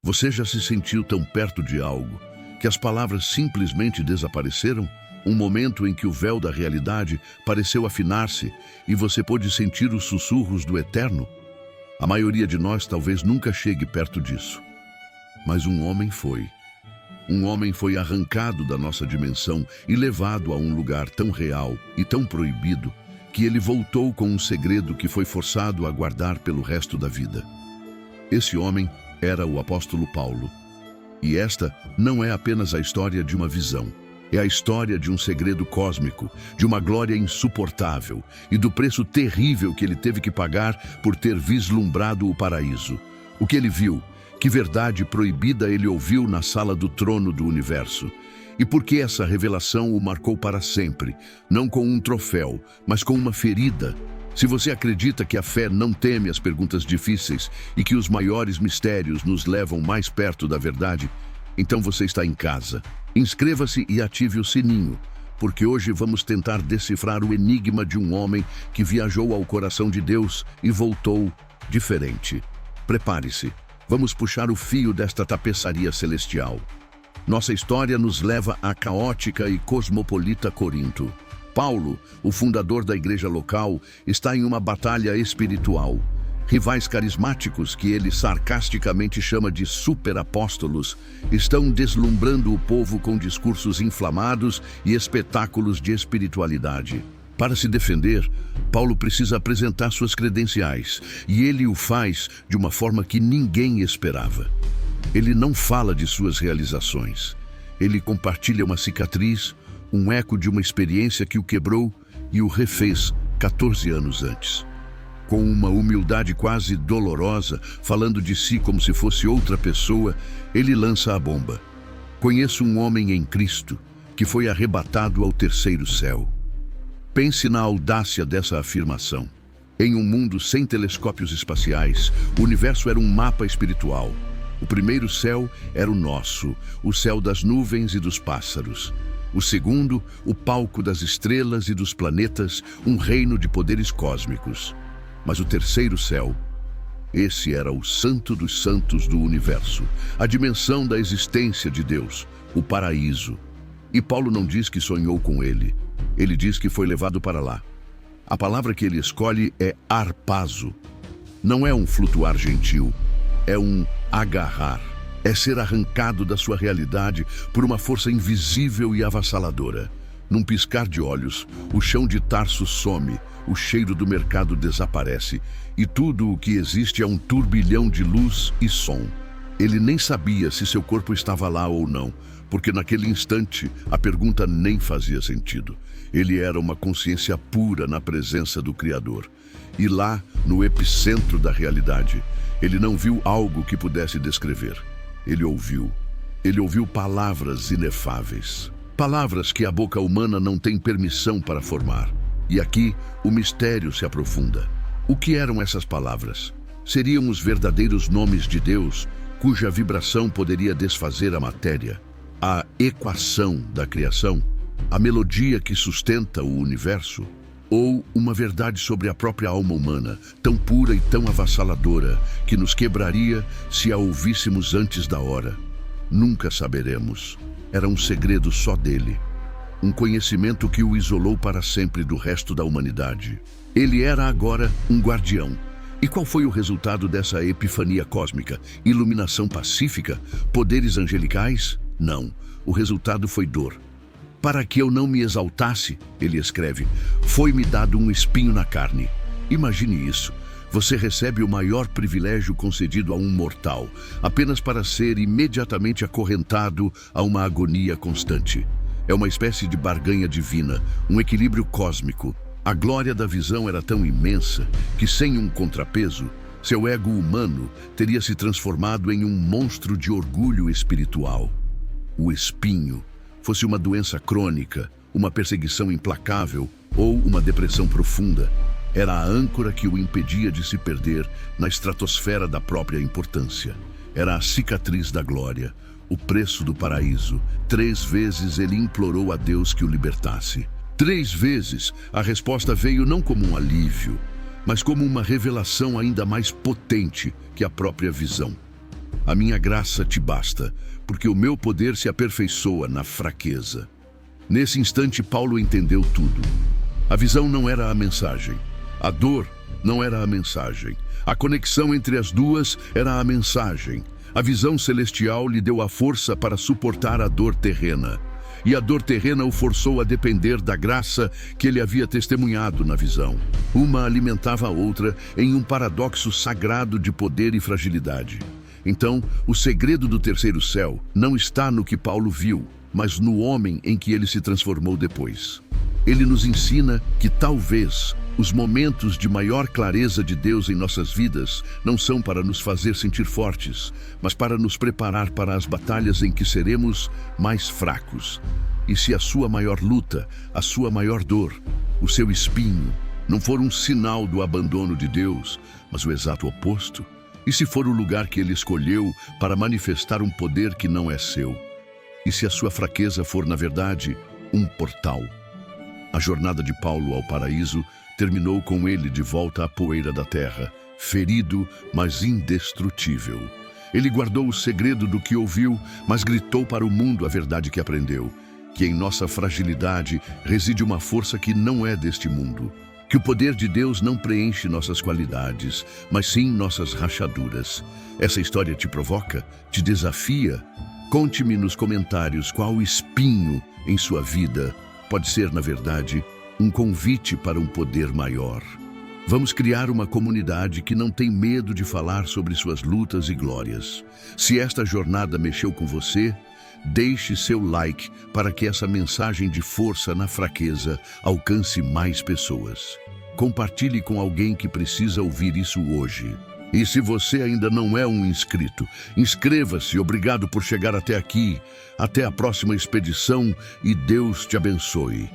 Você já se sentiu tão perto de algo que as palavras simplesmente desapareceram? Um momento em que o véu da realidade pareceu afinar-se e você pôde sentir os sussurros do eterno? A maioria de nós talvez nunca chegue perto disso. Mas um homem foi. Um homem foi arrancado da nossa dimensão e levado a um lugar tão real e tão proibido que ele voltou com um segredo que foi forçado a guardar pelo resto da vida. Esse homem era o apóstolo Paulo. E esta não é apenas a história de uma visão. É a história de um segredo cósmico, de uma glória insuportável e do preço terrível que ele teve que pagar por ter vislumbrado o paraíso. O que ele viu, que verdade proibida ele ouviu na sala do trono do universo. E por que essa revelação o marcou para sempre, não com um troféu, mas com uma ferida. Se você acredita que a fé não teme as perguntas difíceis e que os maiores mistérios nos levam mais perto da verdade, então você está em casa. Inscreva-se e ative o sininho, porque hoje vamos tentar decifrar o enigma de um homem que viajou ao coração de Deus e voltou diferente. Prepare-se, vamos puxar o fio desta tapeçaria celestial. Nossa história nos leva à caótica e cosmopolita Corinto. Paulo, o fundador da igreja local, está em uma batalha espiritual. Rivais carismáticos, que ele sarcasticamente chama de superapóstolos, estão deslumbrando o povo com discursos inflamados e espetáculos de espiritualidade. Para se defender, Paulo precisa apresentar suas credenciais, e ele o faz de uma forma que ninguém esperava. Ele não fala de suas realizações. Ele compartilha uma cicatriz, um eco de uma experiência que o quebrou e o refez 14 anos antes. Com uma humildade quase dolorosa, falando de si como se fosse outra pessoa, ele lança a bomba. Conheço um homem em Cristo que foi arrebatado ao terceiro céu. Pense na audácia dessa afirmação. Em um mundo sem telescópios espaciais, o universo era um mapa espiritual. O primeiro céu era o nosso, o céu das nuvens e dos pássaros. O segundo, o palco das estrelas e dos planetas, um reino de poderes cósmicos. Mas o terceiro céu, esse era o santo dos santos do universo, a dimensão da existência de Deus, o paraíso. E Paulo não diz que sonhou com ele, ele diz que foi levado para lá. A palavra que ele escolhe é harpazo. Não é um flutuar gentil, é um agarrar. É ser arrancado da sua realidade por uma força invisível e avassaladora. Num piscar de olhos, o chão de Tarso some, o cheiro do mercado desaparece e tudo o que existe é um turbilhão de luz e som. Ele nem sabia se seu corpo estava lá ou não, porque naquele instante a pergunta nem fazia sentido. Ele era uma consciência pura na presença do Criador. E lá, no epicentro da realidade, ele não viu algo que pudesse descrever. Ele ouviu palavras inefáveis. Palavras que a boca humana não tem permissão para formar. E aqui, o mistério se aprofunda. O que eram essas palavras? Seriam os verdadeiros nomes de Deus, cuja vibração poderia desfazer a matéria? A equação da criação? A melodia que sustenta o universo? Ou uma verdade sobre a própria alma humana, tão pura e tão avassaladora, que nos quebraria se a ouvíssemos antes da hora? Nunca saberemos. Era um segredo só dele. Um conhecimento que o isolou para sempre do resto da humanidade. Ele era agora um guardião. E qual foi o resultado dessa epifania cósmica? Iluminação pacífica? Poderes angelicais? Não. O resultado foi dor. Para que eu não me exaltasse, ele escreve, foi-me dado um espinho na carne. Imagine isso. Você recebe o maior privilégio concedido a um mortal, apenas para ser imediatamente acorrentado a uma agonia constante. É uma espécie de barganha divina, um equilíbrio cósmico. A glória da visão era tão imensa que, sem um contrapeso, seu ego humano teria se transformado em um monstro de orgulho espiritual. O espinho, fosse uma doença crônica, uma perseguição implacável ou uma depressão profunda, era a âncora que o impedia de se perder na estratosfera da própria importância. Era a cicatriz da glória, o preço do paraíso. 3 vezes ele implorou a Deus que o libertasse. 3 vezes a resposta veio não como um alívio, mas como uma revelação ainda mais potente que a própria visão. A minha graça te basta, porque o meu poder se aperfeiçoa na fraqueza. Nesse instante, Paulo entendeu tudo. A visão não era a mensagem. A dor não era a mensagem. A conexão entre as duas era a mensagem. A visão celestial lhe deu a força para suportar a dor terrena. E a dor terrena o forçou a depender da graça que ele havia testemunhado na visão. Uma alimentava a outra em um paradoxo sagrado de poder e fragilidade. Então, o segredo do terceiro céu não está no que Paulo viu, mas no homem em que ele se transformou depois. Ele nos ensina que talvez os momentos de maior clareza de Deus em nossas vidas não são para nos fazer sentir fortes, mas para nos preparar para as batalhas em que seremos mais fracos. E se a sua maior luta, a sua maior dor, o seu espinho, não for um sinal do abandono de Deus, mas o exato oposto? E se for o lugar que ele escolheu para manifestar um poder que não é seu? E se a sua fraqueza for, na verdade, um portal? A jornada de Paulo ao paraíso terminou com ele de volta à poeira da terra, ferido, mas indestrutível. Ele guardou o segredo do que ouviu, mas gritou para o mundo a verdade que aprendeu, que em nossa fragilidade reside uma força que não é deste mundo, que o poder de Deus não preenche nossas qualidades, mas sim nossas rachaduras. Essa história te provoca? Te desafia? Conte-me nos comentários qual espinho em sua vida pode ser, na verdade, um convite para um poder maior. Vamos criar uma comunidade que não tem medo de falar sobre suas lutas e glórias. Se esta jornada mexeu com você, deixe seu like para que essa mensagem de força na fraqueza alcance mais pessoas. Compartilhe com alguém que precisa ouvir isso hoje. E se você ainda não é um inscrito, inscreva-se. Obrigado por chegar até aqui. Até a próxima expedição e Deus te abençoe.